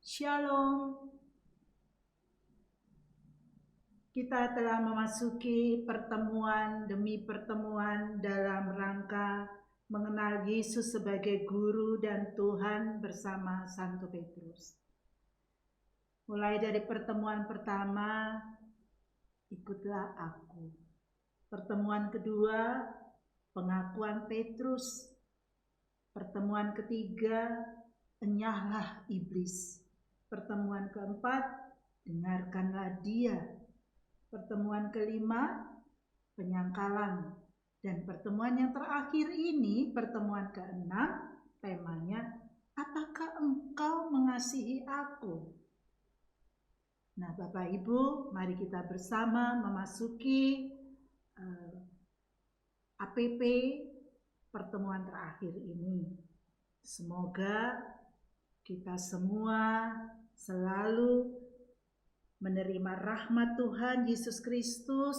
Shalom. Kita telah memasuki pertemuan demi pertemuan dalam rangka mengenal Yesus sebagai Guru dan Tuhan bersama Santo Petrus. Mulai dari pertemuan pertama, ikutlah aku. Pertemuan kedua, pengakuan Petrus. Pertemuan ketiga, enyahlah iblis. Pertemuan keempat, dengarkanlah dia. Pertemuan kelima, penyangkalan. Dan pertemuan yang terakhir ini, pertemuan keenam, temanya, apakah engkau mengasihi aku? Nah, Bapak Ibu, mari kita bersama memasuki APP pertemuan terakhir ini. Semoga kita semua selalu menerima rahmat Tuhan Yesus Kristus,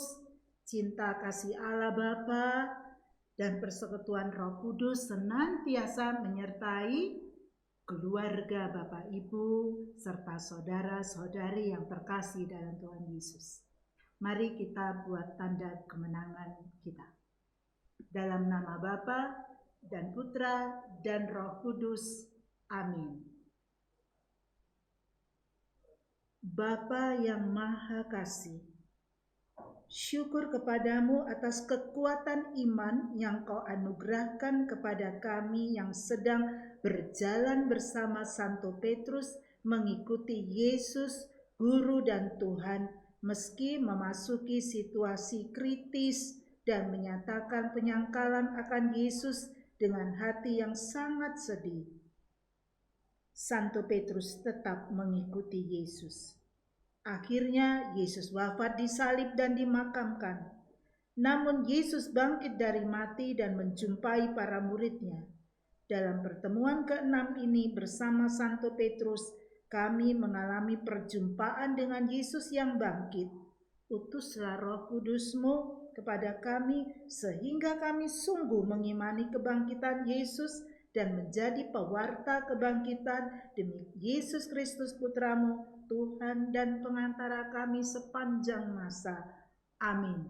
cinta kasih Allah Bapa, dan persekutuan Roh Kudus senantiasa menyertai keluarga Bapak Ibu serta saudara-saudari yang terkasih dalam Tuhan Yesus. Mari kita buat tanda kemenangan kita. Dalam nama Bapa dan Putra dan Roh Kudus. Amin. Bapa yang Maha Kasih, syukur kepadamu atas kekuatan iman yang kau anugerahkan kepada kami yang sedang berjalan bersama Santo Petrus mengikuti Yesus, Guru dan Tuhan, meski memasuki situasi kritis dan menyatakan penyangkalan akan Yesus dengan hati yang sangat sedih. Santo Petrus tetap mengikuti Yesus. Akhirnya Yesus wafat disalib dan dimakamkan. Namun Yesus bangkit dari mati dan menjumpai para muridnya. Dalam pertemuan ke-6 ini bersama Santo Petrus, kami mengalami perjumpaan dengan Yesus yang bangkit. Utuslah Roh Kudus-Mu kepada kami sehingga kami sungguh mengimani kebangkitan Yesus dan menjadi pewarta kebangkitan demi Yesus Kristus Putra-Mu, Tuhan dan pengantara kami sepanjang masa. Amin.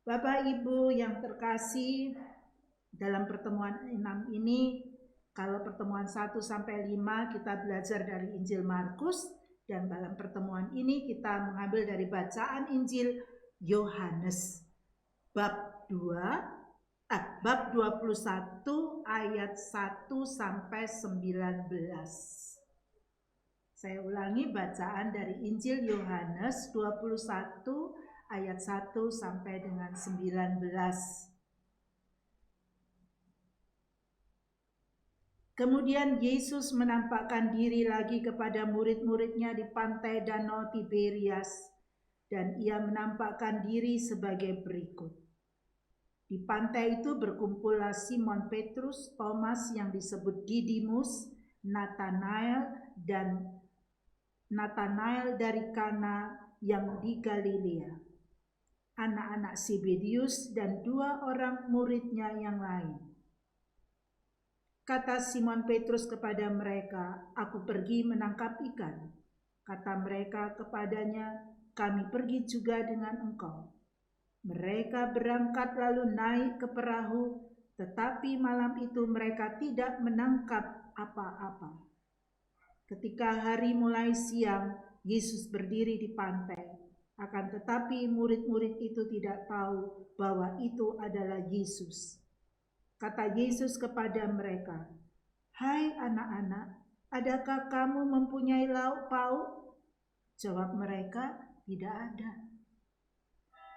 Bapak Ibu yang terkasih, dalam pertemuan 6 ini, kalau pertemuan 1 sampai 5 kita belajar dari Injil Markus, dan dalam pertemuan ini kita mengambil dari bacaan Injil Yohanes bab 21 ayat 1 sampai 19. Saya ulangi bacaan dari Injil Yohanes 21 ayat 1 sampai dengan 19. Kemudian Yesus menampakkan diri lagi kepada murid-muridnya di pantai Danau Tiberias, dan ia menampakkan diri sebagai berikut. Di pantai itu berkumpullah Simon Petrus, Thomas yang disebut Didimus, Nathanael dari Kana yang di Galilea, anak-anak Zebedius dan 2 orang muridnya yang lain. Kata Simon Petrus kepada mereka, "Aku pergi menangkap ikan." Kata mereka kepadanya, "Kami pergi juga dengan engkau." Mereka berangkat lalu naik ke perahu, tetapi malam itu mereka tidak menangkap apa-apa. Ketika hari mulai siang, Yesus berdiri di pantai. Akan tetapi murid-murid itu tidak tahu bahwa itu adalah Yesus. Kata Yesus kepada mereka, "Hai anak-anak, adakah kamu mempunyai lauk pauk?" Jawab mereka, "Tidak ada."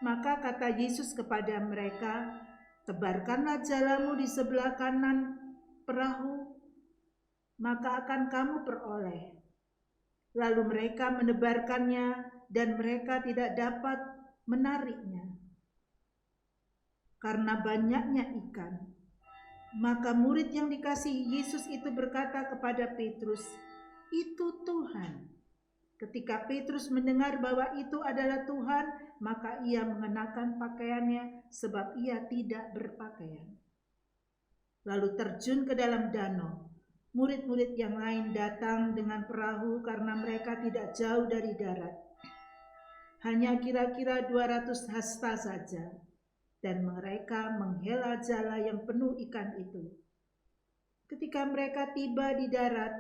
Maka kata Yesus kepada mereka, "Tebarkanlah jalamu di sebelah kanan perahu, maka akan kamu peroleh." Lalu mereka menebarkannya dan mereka tidak dapat menariknya karena banyaknya ikan. Maka murid yang dikasihi Yesus itu berkata kepada Petrus, "Itu Tuhan." Ketika Petrus mendengar bahwa itu adalah Tuhan, maka ia mengenakan pakaiannya sebab ia tidak berpakaian. lalu terjun ke dalam danau. Murid-murid yang lain datang dengan perahu karena mereka tidak jauh dari darat. Hanya kira-kira 200 hasta saja, dan mereka menghela jala yang penuh ikan itu. Ketika mereka tiba di darat,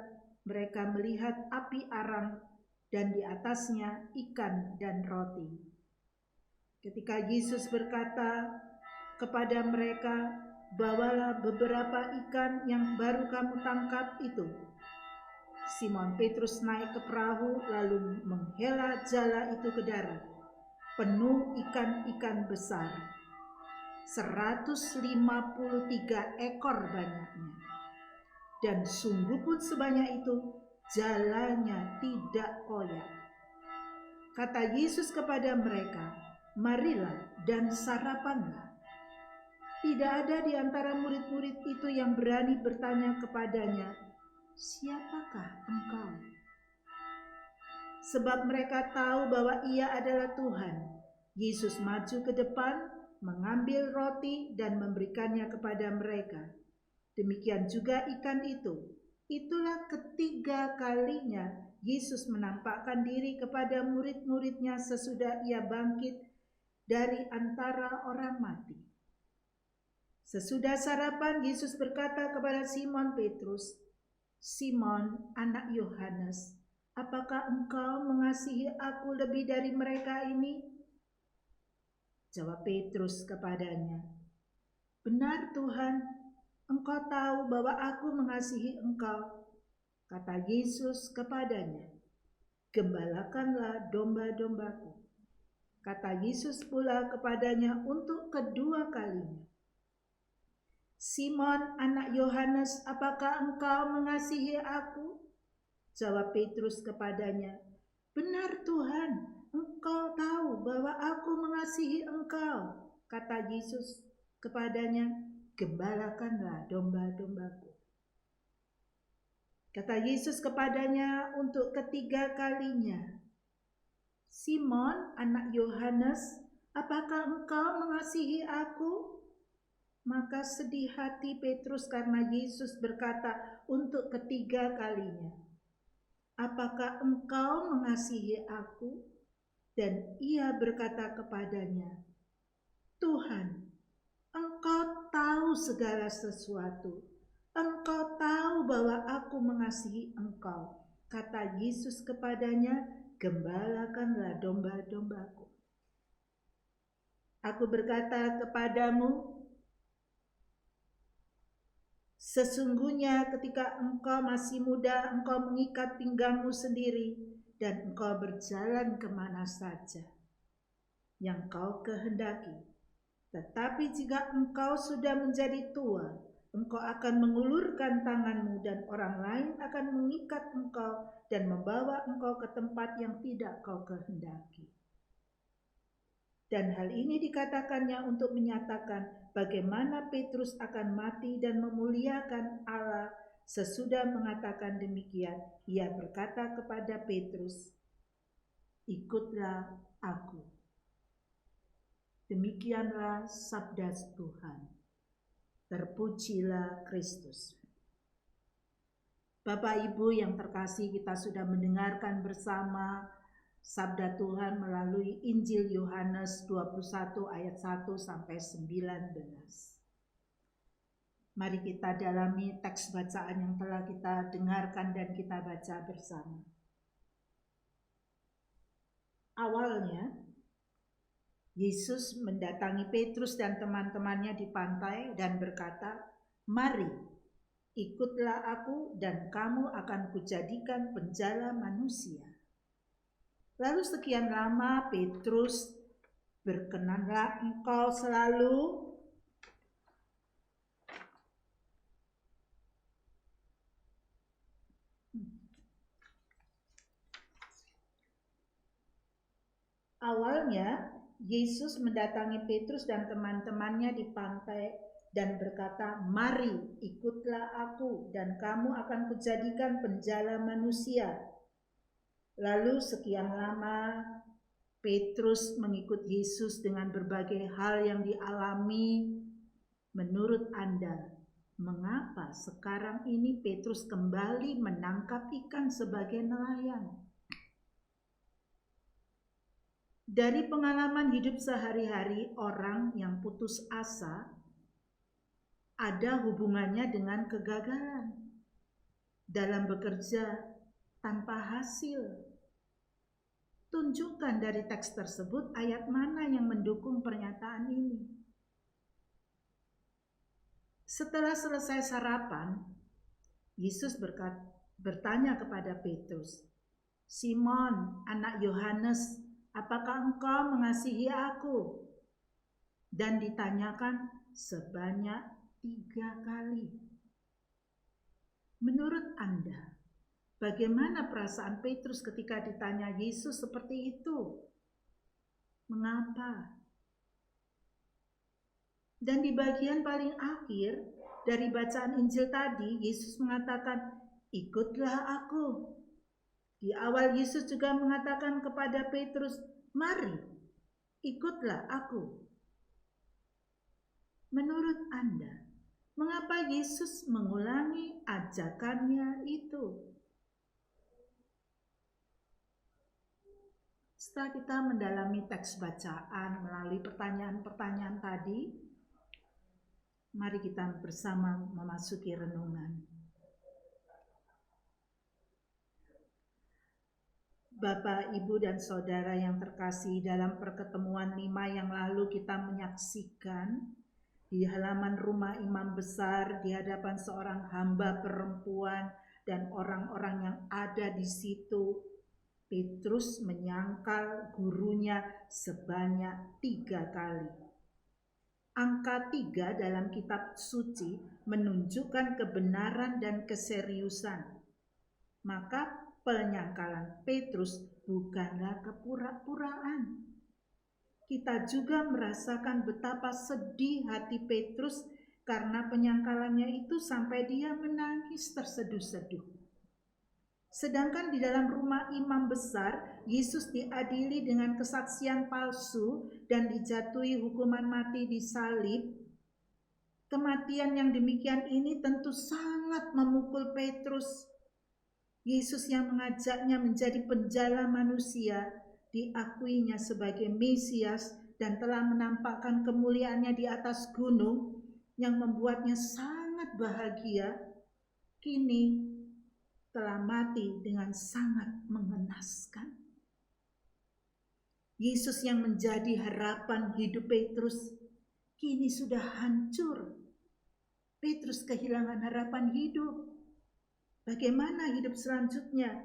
mereka melihat api arang dan di atasnya ikan dan roti. Ketika Yesus berkata kepada mereka, "Bawalah beberapa ikan yang baru kamu tangkap itu." Simon Petrus naik ke perahu lalu menghela jala itu ke darat, penuh ikan-ikan besar, 153 ekor banyaknya. Dan sungguh pun sebanyak itu, jalanya tidak koyak. Kata Yesus kepada mereka, "Marilah dan sarapanlah." Tidak ada di antara murid-murid itu yang berani bertanya kepadanya, "Siapakah engkau?" Sebab mereka tahu bahwa ia adalah Tuhan. Yesus maju ke depan, mengambil roti dan memberikannya kepada mereka. Demikian juga ikan itu. Itulah ketiga kalinya Yesus menampakkan diri kepada murid-muridnya sesudah ia bangkit dari antara orang mati. Sesudah sarapan, Yesus berkata kepada Simon Petrus, "Simon, anak Yohanes, apakah engkau mengasihi aku lebih dari mereka ini?" Jawab Petrus kepadanya, "Benar Tuhan, Engkau tahu bahwa aku mengasihi engkau." Kata Yesus kepadanya, "Gembalakanlah domba-dombaku." Kata Yesus pula kepadanya untuk kedua kalinya, "Simon, anak Yohanes, apakah engkau mengasihi aku?" Jawab Petrus kepadanya, "Benar Tuhan, Engkau tahu bahwa aku mengasihi engkau." Kata Yesus kepadanya, "Gembalakanlah domba-dombaku." Kata Yesus kepadanya untuk ketiga kalinya, "Simon, anak Yohanes, apakah engkau mengasihi aku?" Maka sedih hati Petrus karena Yesus berkata untuk ketiga kalinya, "Apakah engkau mengasihi aku?" Dan ia berkata kepadanya, "Tuhan, Engkau tahu segala sesuatu. Engkau tahu bahwa aku mengasihi engkau." Kata Yesus kepadanya, "Gembalakanlah domba-dombaku. Aku berkata kepadamu, sesungguhnya ketika engkau masih muda, engkau mengikat pinggangmu sendiri dan engkau berjalan kemana saja yang kau kehendaki. Tetapi jika engkau sudah menjadi tua, engkau akan mengulurkan tanganmu dan orang lain akan mengikat engkau dan membawa engkau ke tempat yang tidak kau kehendaki." Dan hal ini dikatakannya untuk menyatakan bagaimana Petrus akan mati dan memuliakan Allah. Sesudah mengatakan demikian, ia berkata kepada Petrus, "Ikutlah aku." Demikianlah sabda Tuhan. Terpujilah Kristus. Bapak Ibu yang terkasih, kita sudah mendengarkan bersama sabda Tuhan melalui Injil Yohanes 21 ayat 1 sampai 19. Mari kita dalami teks bacaan yang telah kita dengarkan dan kita baca bersama. Awalnya, Yesus mendatangi Petrus dan teman-temannya di pantai dan berkata, "Mari, ikutlah aku dan kamu akan kujadikan penjala manusia." Lalu sekian lama Petrus, "Berkenanlah engkau selalu Awalnya, Yesus mendatangi Petrus dan teman-temannya di pantai dan berkata, "Mari, ikutlah aku dan kamu akan kujadikan penjala manusia." Lalu sekian lama Petrus mengikut Yesus dengan berbagai hal yang dialami menurut Anda. mengapa sekarang ini Petrus kembali menangkap ikan sebagai nelayan? Dari pengalaman hidup sehari-hari orang yang putus asa, ada hubungannya dengan kegagalan dalam bekerja tanpa hasil. Tunjukkan dari teks tersebut ayat mana yang mendukung pernyataan ini. Setelah selesai sarapan, Yesus bertanya kepada Petrus, "Simon, anak Yohanes, apakah engkau mengasihi aku?" Dan ditanyakan sebanyak 3 kali. Menurut Anda, bagaimana perasaan Petrus ketika ditanya Yesus seperti itu? Mengapa? Dan di bagian paling akhir dari bacaan Injil tadi, Yesus mengatakan, "Ikutlah aku." Di awal Yesus juga mengatakan kepada Petrus, "Mari, ikutlah aku." Menurut Anda, mengapa Yesus mengulangi ajakannya itu? Setelah kita mendalami teks bacaan melalui pertanyaan-pertanyaan tadi, mari kita bersama memasuki renungan. Bapak, Ibu, dan Saudara yang terkasih, dalam pertemuan 5 yang lalu kita menyaksikan di halaman rumah imam besar di hadapan seorang hamba perempuan dan orang-orang yang ada di situ, Petrus menyangkal gurunya sebanyak 3 kali. Angka 3 dalam kitab suci menunjukkan kebenaran dan keseriusan. Maka penyangkalan Petrus bukanlah kepura-puraan. Kita juga merasakan betapa sedih hati Petrus karena penyangkalannya itu sampai dia menangis terseduh-seduh. Sedangkan di dalam rumah imam besar, Yesus diadili dengan kesaksian palsu dan dijatuhi hukuman mati di salib. Kematian yang demikian ini tentu sangat memukul Petrus. Yesus yang mengajaknya menjadi penjala manusia, diakuinya sebagai Mesias dan telah menampakkan kemuliaannya di atas gunung yang membuatnya sangat bahagia, kini telah mati dengan sangat mengenaskan. Yesus yang menjadi harapan hidup Petrus kini sudah hancur. Petrus kehilangan harapan hidup. Bagaimana hidup selanjutnya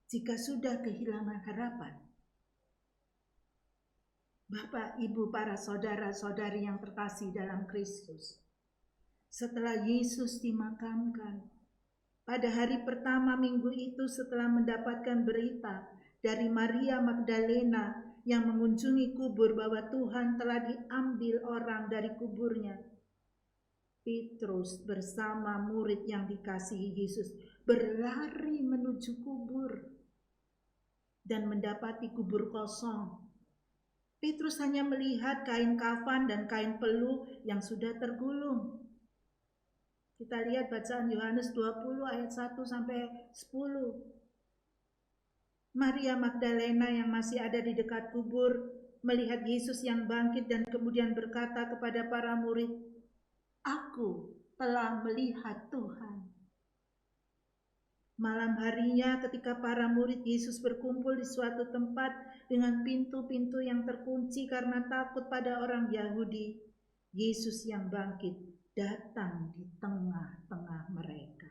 jika sudah kehilangan harapan? Bapak, Ibu, para saudara-saudari yang terkasih dalam Kristus, setelah Yesus dimakamkan, pada hari pertama minggu itu setelah mendapatkan berita dari Maria Magdalena yang mengunjungi kubur bahwa Tuhan telah diambil orang dari kuburnya, Petrus bersama murid yang dikasihi Yesus berlari menuju kubur dan mendapati kubur kosong. Petrus hanya melihat kain kafan dan kain peluh yang sudah tergulung. Kita lihat bacaan Yohanes 20 ayat 1 sampai 10. Maria Magdalena yang masih ada di dekat kubur melihat Yesus yang bangkit dan kemudian berkata kepada para murid, "Aku telah melihat Tuhan." Malam harinya ketika para murid Yesus berkumpul di suatu tempat dengan pintu-pintu yang terkunci karena takut pada orang Yahudi, Yesus yang bangkit datang di tengah-tengah mereka.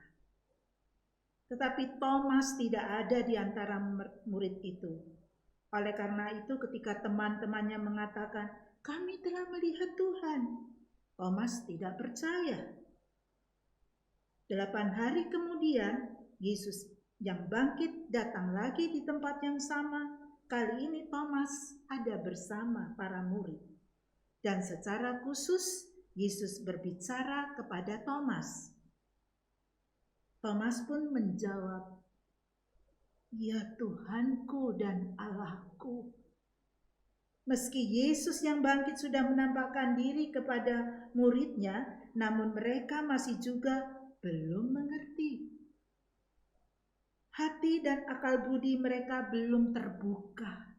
Tetapi Thomas tidak ada di antara murid itu. Oleh karena itu ketika teman-temannya mengatakan, "Kami telah melihat Tuhan," Thomas tidak percaya. 8 hari kemudian, Yesus yang bangkit datang lagi di tempat yang sama. Kali ini Thomas ada bersama para murid. Dan secara khusus Yesus berbicara kepada Thomas. Thomas pun menjawab, "Ya Tuhanku dan Allahku." Meski Yesus yang bangkit sudah menampakkan diri kepada muridnya, namun mereka masih juga belum mengerti. Hati dan akal budi mereka belum terbuka.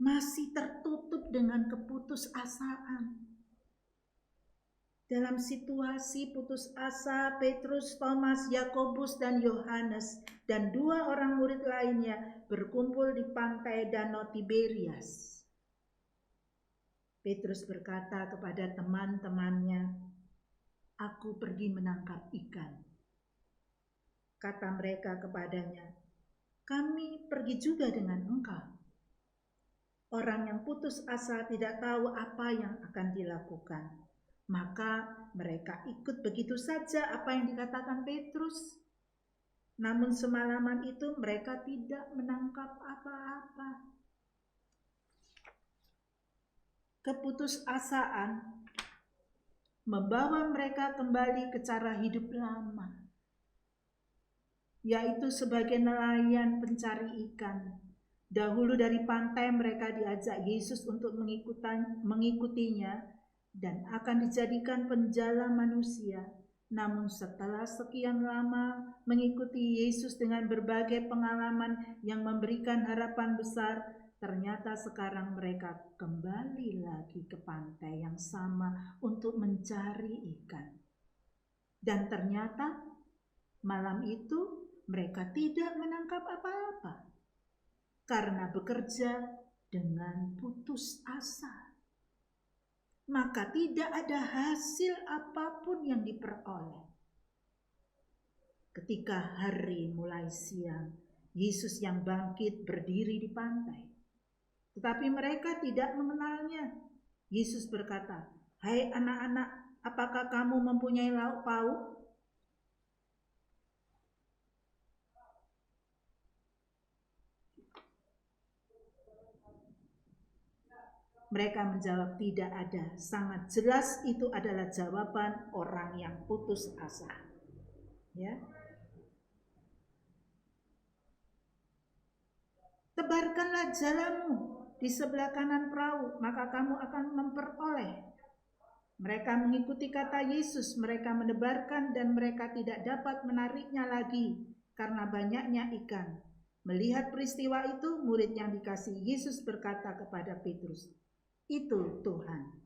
Masih tertutup dengan keputusasaan. Dalam situasi putus asa, Petrus, Thomas, Yakobus, dan Yohanes dan 2 orang murid lainnya berkumpul di pantai Danau Tiberias. Petrus berkata kepada teman-temannya, "Aku pergi menangkap ikan." Kata mereka kepadanya, "Kami pergi juga dengan engkau." Orang yang putus asa tidak tahu apa yang akan dilakukan. Maka mereka ikut begitu saja apa yang dikatakan Petrus. Namun semalaman itu mereka tidak menangkap apa-apa. Keputusasaan membawa mereka kembali ke cara hidup lama, yaitu sebagai nelayan pencari ikan. Dahulu dari pantai mereka diajak Yesus untuk mengikutinya dan akan dijadikan penjala manusia. Namun setelah sekian lama mengikuti Yesus dengan berbagai pengalaman yang memberikan harapan besar, ternyata sekarang mereka kembali lagi ke pantai yang sama untuk mencari ikan. Dan ternyata malam itu mereka tidak menangkap apa-apa karena bekerja dengan putus asa. Maka tidak ada hasil apapun yang diperoleh. Ketika hari mulai siang, Yesus yang bangkit berdiri di pantai. Tetapi mereka tidak mengenalnya. Yesus berkata, "Hai anak-anak, apakah kamu mempunyai lauk pauk?" Mereka menjawab, "Tidak ada." Sangat jelas itu adalah jawaban orang yang putus asa. Ya. Tebarkanlah jalamu di sebelah kanan perahu, maka kamu akan memperoleh. Mereka mengikuti kata Yesus, mereka menebarkan dan mereka tidak dapat menariknya lagi karena banyaknya ikan. Melihat peristiwa itu, murid yang dikasihi Yesus berkata kepada Petrus, "Itu Tuhan."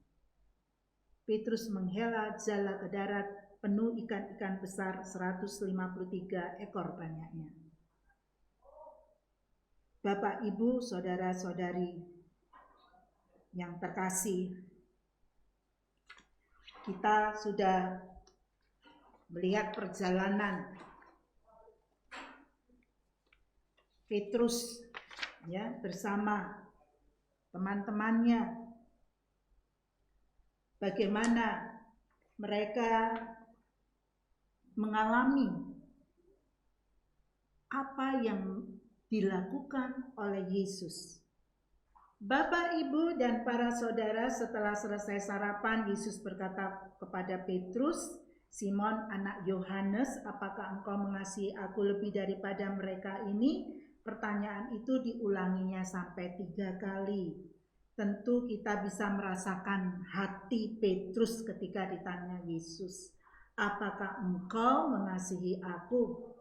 Petrus menghela jala ke darat penuh ikan-ikan besar, 153 ekor banyaknya. Bapak, Ibu, saudara-saudari yang terkasih, kita sudah melihat perjalanan Petrus ya bersama teman-temannya, bagaimana mereka mengalami apa yang dilakukan oleh Yesus. Bapak, Ibu, dan para saudara, setelah selesai sarapan, Yesus berkata kepada Petrus, "Simon, anak Yohanes, apakah engkau mengasihi aku lebih daripada mereka ini?" Pertanyaan itu diulanginya sampai 3 kali. Tentu kita bisa merasakan hati Petrus ketika ditanya Yesus, "Apakah engkau mengasihi aku?"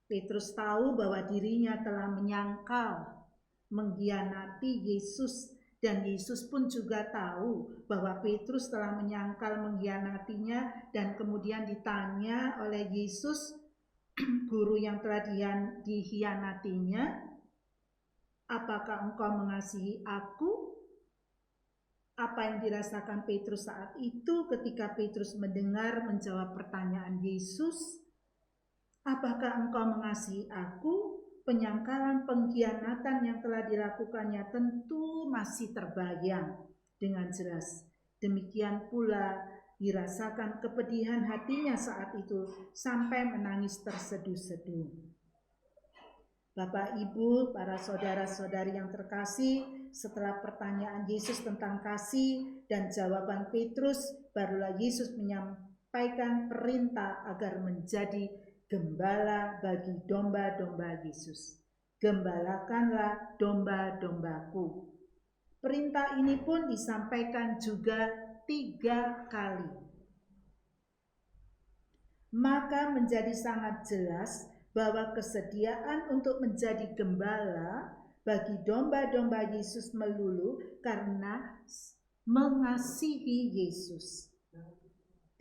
Petrus tahu bahwa dirinya telah menyangkal, mengkhianati Yesus, dan Yesus pun juga tahu bahwa Petrus telah menyangkal, mengkhianatinya, dan kemudian ditanya oleh Yesus, guru yang telah dikhianatinya, "Apakah engkau mengasihi aku?" Apa yang dirasakan Petrus saat itu ketika Petrus mendengar menjawab pertanyaan Yesus, "Apakah engkau mengasihi aku?" Penyangkalan, pengkhianatan yang telah dilakukannya tentu masih terbayang dengan jelas. Demikian pula dirasakan kepedihan hatinya saat itu sampai menangis terseduh-seduh. Bapak, Ibu, para saudara-saudari yang terkasih, setelah pertanyaan Yesus tentang kasih dan jawaban Petrus, barulah Yesus menyampaikan perintah agar menjadi gembala bagi domba-domba Yesus. Gembalakanlah domba-dombaku. Perintah ini pun disampaikan juga 3 kali. Maka menjadi sangat jelas bahwa kesediaan untuk menjadi gembala bagi domba-domba Yesus melulu karena mengasihi Yesus.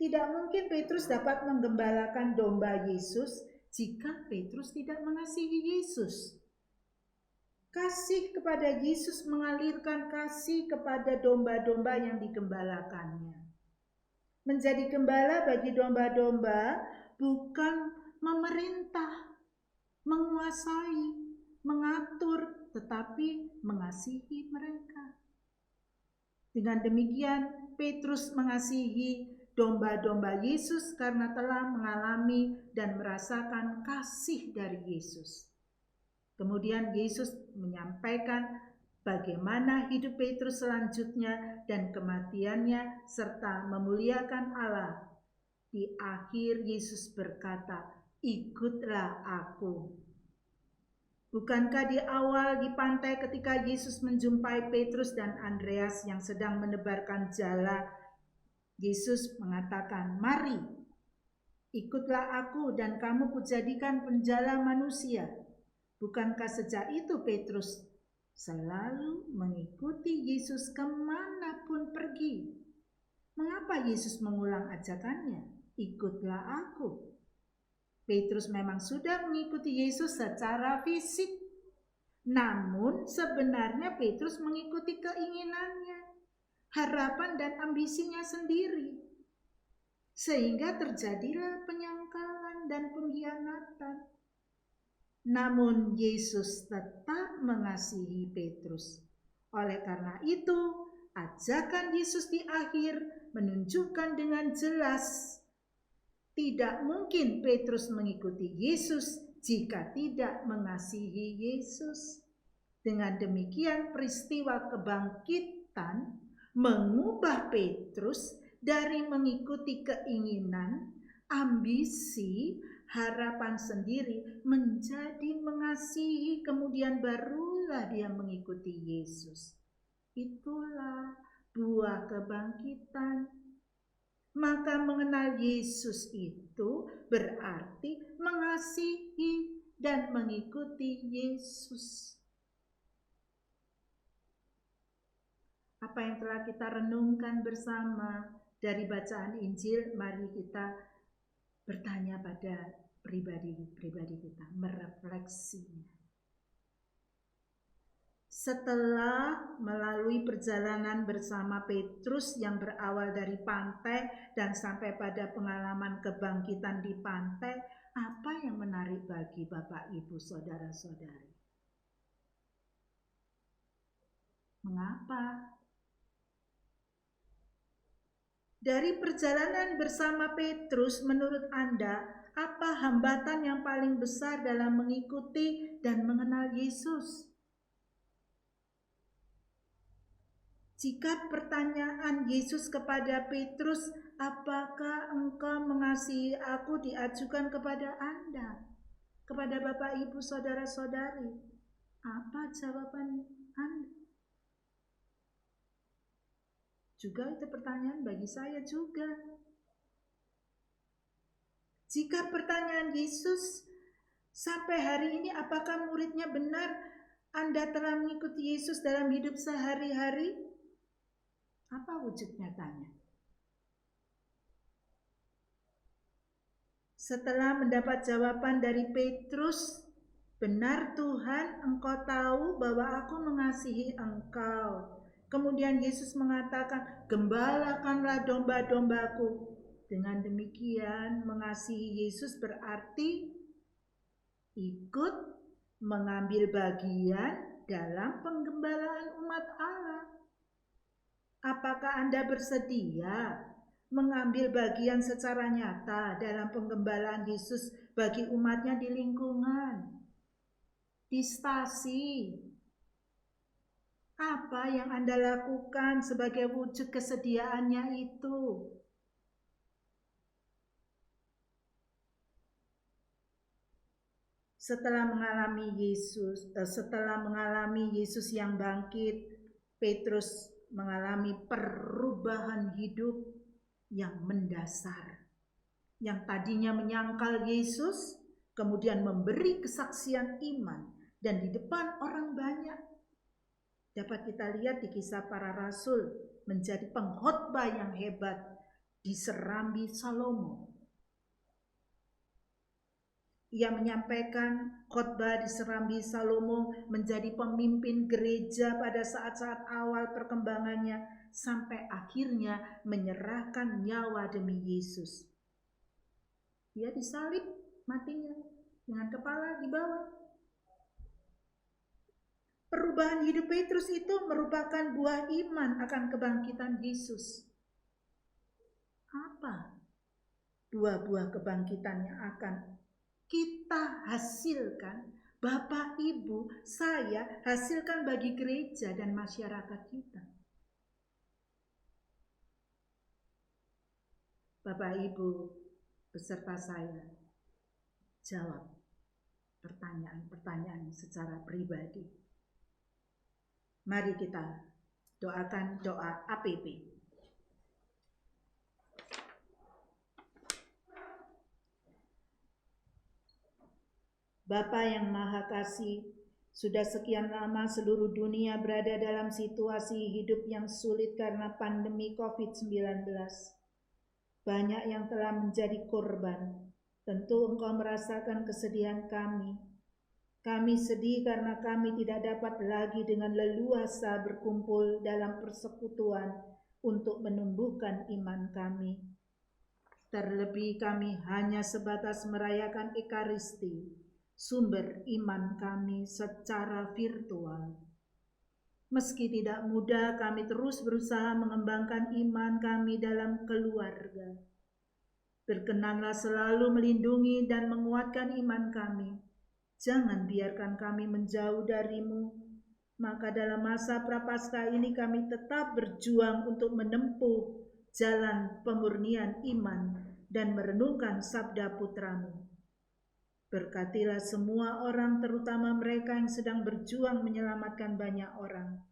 Tidak mungkin Petrus dapat menggembalakan domba Yesus jika Petrus tidak mengasihi Yesus. Kasih kepada Yesus mengalirkan kasih kepada domba-domba yang digembalakannya. Menjadi gembala bagi domba-domba bukan memerintah, menguasai, mengatur, tetapi mengasihi mereka. Dengan demikian, Petrus mengasihi domba-domba Yesus karena telah mengalami dan merasakan kasih dari Yesus. Kemudian Yesus menyampaikan bagaimana hidup Petrus selanjutnya dan kematiannya serta memuliakan Allah. Di akhir Yesus berkata, "Ikutlah aku." Bukankah di awal di pantai ketika Yesus menjumpai Petrus dan Andreas yang sedang menebarkan jala, Yesus mengatakan, "Mari, ikutlah aku dan kamu kujadikan penjala manusia." Bukankah sejak itu Petrus selalu mengikuti Yesus kemanapun pergi? Mengapa Yesus mengulang ajakannya? Ikutlah aku. Petrus memang sudah mengikuti Yesus secara fisik. Namun sebenarnya Petrus mengikuti keinginannya, harapan dan ambisinya sendiri. Sehingga terjadilah penyangkalan dan pengkhianatan. Namun Yesus tetap mengasihi Petrus. Oleh karena itu, ajakan Yesus di akhir menunjukkan dengan jelas tidak mungkin Petrus mengikuti Yesus jika tidak mengasihi Yesus. Dengan demikian, peristiwa kebangkitan mengubah Petrus dari mengikuti keinginan, ambisi, harapan sendiri menjadi mengasihi, kemudian barulah dia mengikuti Yesus. Itulah buah kebangkitan. Maka mengenal Yesus itu berarti mengasihi dan mengikuti Yesus. Apa yang telah kita renungkan bersama dari bacaan Injil, mari kita bertanya pada pribadi kita, merefleksinya. Setelah melalui perjalanan bersama Petrus yang berawal dari pantai dan sampai pada pengalaman kebangkitan di pantai, apa yang menarik bagi Bapak, Ibu, saudara-saudari? Mengapa? Dari perjalanan bersama Petrus, menurut Anda, apa hambatan yang paling besar dalam mengikuti dan mengenal Yesus? Jika pertanyaan Yesus kepada Petrus, "Apakah engkau mengasihi aku?" diajukan kepada Anda, kepada Bapak, Ibu, saudara-saudari, apa jawaban Anda? Juga itu pertanyaan bagi saya juga. Jika pertanyaan Yesus sampai hari ini, apakah muridnya benar Anda telah mengikuti Yesus dalam hidup sehari-hari? Apa wujud nyatanya? Setelah mendapat jawaban dari Petrus, "Benar Tuhan, engkau tahu bahwa aku mengasihi engkau." Kemudian Yesus mengatakan, "Gembalakanlah domba-dombaku." Dengan demikian, mengasihi Yesus berarti ikut mengambil bagian dalam penggembalaan umat Allah. Apakah Anda bersedia mengambil bagian secara nyata dalam penggembalaan Yesus bagi umatnya di lingkungan, di stasi? Apa yang Anda lakukan sebagai wujud kesediaannya itu? Setelah mengalami Yesus yang bangkit, Petrus mengalami perubahan hidup yang mendasar. Yang tadinya menyangkal Yesus, kemudian memberi kesaksian iman dan di depan orang banyak. Dapat kita lihat di Kisah Para Rasul, menjadi pengkhotbah yang hebat di Serambi Salomo. Ia menyampaikan khotbah di Serambi Salomo, menjadi pemimpin gereja pada saat-saat awal perkembangannya, sampai akhirnya menyerahkan nyawa demi Yesus. Dia disalib matinya dengan kepala di bawah. Perubahan hidup Petrus itu merupakan buah iman akan kebangkitan Yesus. Apa buah-buah kebangkitan yang akan kita hasilkan, Bapak, Ibu, saya hasilkan bagi gereja dan masyarakat kita? Bapak, Ibu, beserta saya, jawab pertanyaan-pertanyaan secara pribadi. Mari kita doakan doa APP. Bapa yang Maha Kasih, sudah sekian lama seluruh dunia berada dalam situasi hidup yang sulit karena pandemi COVID-19. Banyak yang telah menjadi korban. Tentu Engkau merasakan kesedihan kami. Kami sedih karena kami tidak dapat lagi dengan leluasa berkumpul dalam persekutuan untuk menumbuhkan iman kami. Terlebih kami hanya sebatas merayakan Ekaristi, sumber iman kami, secara virtual. Meski tidak mudah, kami terus berusaha mengembangkan iman kami dalam keluarga. Berkenanlah selalu melindungi dan menguatkan iman kami. Jangan biarkan kami menjauh dari-Mu. Maka dalam masa Prapaskah ini kami tetap berjuang untuk menempuh jalan pemurnian iman dan merenungkan sabda Putra-Mu. Berkatilah semua orang, terutama mereka yang sedang berjuang menyelamatkan banyak orang.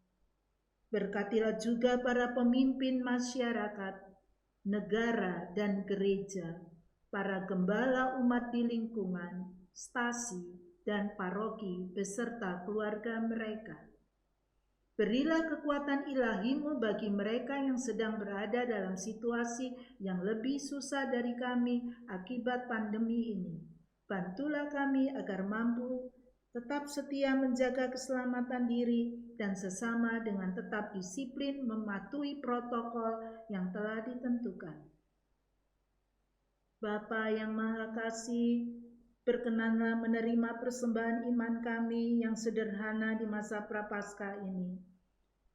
Berkatilah juga para pemimpin masyarakat, negara, dan gereja, para gembala umat di lingkungan, stasi, dan paroki, beserta keluarga mereka. Berilah kekuatan ilahi-Mu bagi mereka yang sedang berada dalam situasi yang lebih susah dari kami akibat pandemi ini. Bantulah kami agar mampu tetap setia menjaga keselamatan diri dan sesama dengan tetap disiplin mematuhi protokol yang telah ditentukan. Bapa yang Maha Kasih, berkenanlah menerima persembahan iman kami yang sederhana di masa Prapaskah ini.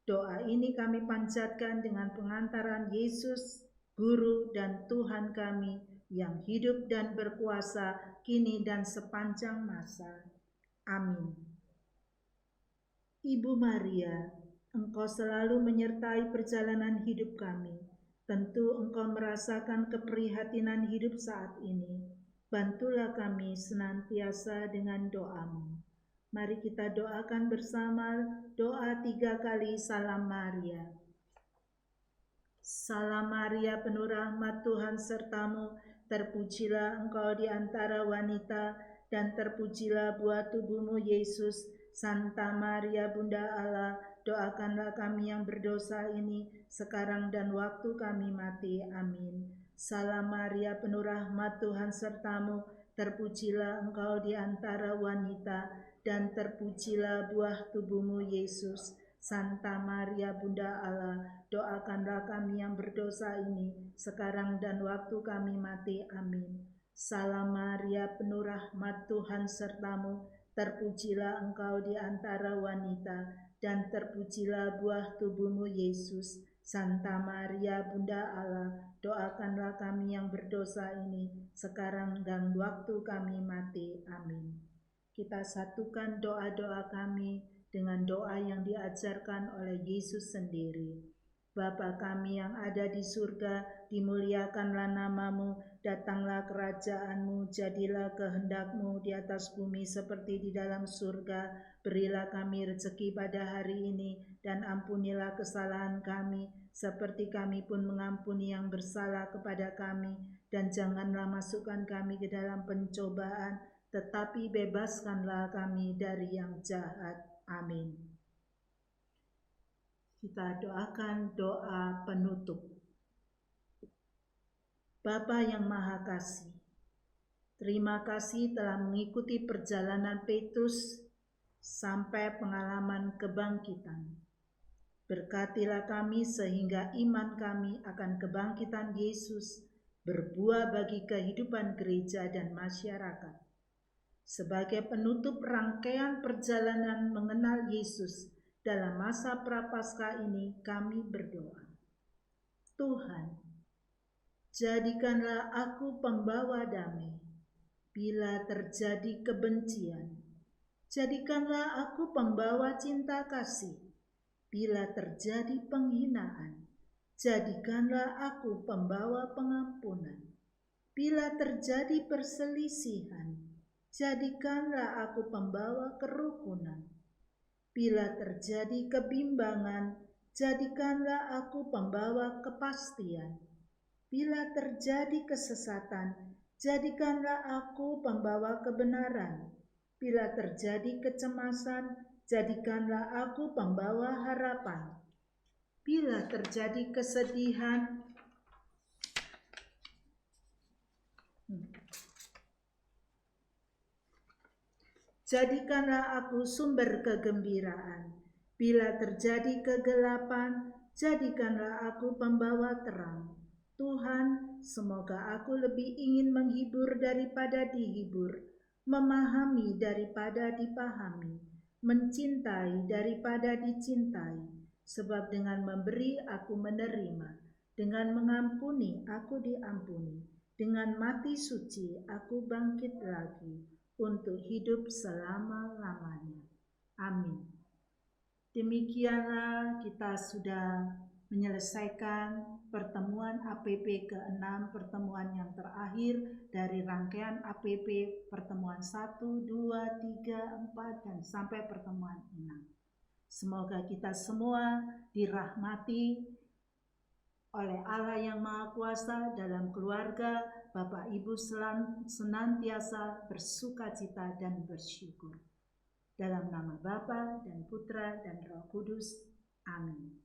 Doa ini kami panjatkan dengan pengantaran Yesus, Guru dan Tuhan kami, yang hidup dan berkuasa kini dan sepanjang masa. Amin. Ibu Maria, Engkau selalu menyertai perjalanan hidup kami. Tentu Engkau merasakan keprihatinan hidup saat ini. Bantulah kami senantiasa dengan doa-Mu. Mari kita doakan bersama doa 3 kali Salam Maria. Salam Maria, penuh rahmat, Tuhan serta-Mu. Terpujilah Engkau di antara wanita, dan terpujilah buah tubuh-Mu, Yesus. Santa Maria, Bunda Allah, doakanlah kami yang berdosa ini, sekarang dan waktu kami mati. Amin. Salam Maria, penuh rahmat, Tuhan serta-Mu. Terpujilah Engkau di antara wanita, dan terpujilah buah tubuh-Mu, Yesus. Santa Maria, Bunda Allah, doakanlah kami yang berdosa ini, sekarang dan waktu kami mati. Amin. Salam Maria, penuh rahmat, Tuhan serta-Mu. Terpujilah Engkau di antara wanita, dan terpujilah buah tubuh-Mu, Yesus. Santa Maria, Bunda Allah, doakanlah kami yang berdosa ini, sekarang dan waktu kami mati. Amin. Kita satukan doa-doa kami dengan doa yang diajarkan oleh Yesus sendiri. Bapa kami yang ada di surga, dimuliakanlah nama-Mu, Datanglah kerajaan-Mu, jadilah kehendak-Mu di atas bumi seperti di dalam surga. Berilah kami rezeki pada hari ini, dan ampunilah kesalahan kami, seperti kami pun mengampuni yang bersalah kepada kami. Dan janganlah masukkan kami ke dalam pencobaan, tetapi bebaskanlah kami dari yang jahat. Amin. Kita doakan doa penutup. Bapa yang Maha Kasih, terima kasih telah mengikuti perjalanan Petrus sampai pengalaman kebangkitan. Berkatilah kami sehingga iman kami akan kebangkitan Yesus berbuah bagi kehidupan gereja dan masyarakat. Sebagai penutup rangkaian perjalanan mengenal Yesus dalam masa Prapaskah ini, kami berdoa. Tuhan, jadikanlah aku pembawa damai. Bila terjadi kebencian, jadikanlah aku pembawa cinta kasih. Bila terjadi penghinaan, jadikanlah aku pembawa pengampunan. Bila terjadi perselisihan, jadikanlah aku pembawa kerukunan. Bila terjadi kebimbangan, jadikanlah aku pembawa kepastian. Bila terjadi kesesatan, jadikanlah aku pembawa kebenaran. Bila terjadi kecemasan, jadikanlah aku pembawa harapan. Bila terjadi kesedihan, jadikanlah aku sumber kegembiraan. Bila terjadi kegelapan, jadikanlah aku pembawa terang. Tuhan, semoga aku lebih ingin menghibur daripada dihibur, memahami daripada dipahami, mencintai daripada dicintai. Sebab dengan memberi aku menerima, dengan mengampuni aku diampuni, dengan mati suci aku bangkit lagi untuk hidup selama-lamanya. Amin. Demikianlah kita sudah menyelesaikan pertemuan APP ke-6, pertemuan yang terakhir dari rangkaian APP pertemuan 1, 2, 3, 4, dan sampai pertemuan 6. Semoga kita semua dirahmati oleh Allah yang Maha Kuasa dalam keluarga, Bapak Ibu senantiasa bersukacita dan bersyukur. Dalam nama Bapa dan Putra dan Roh Kudus. Amin.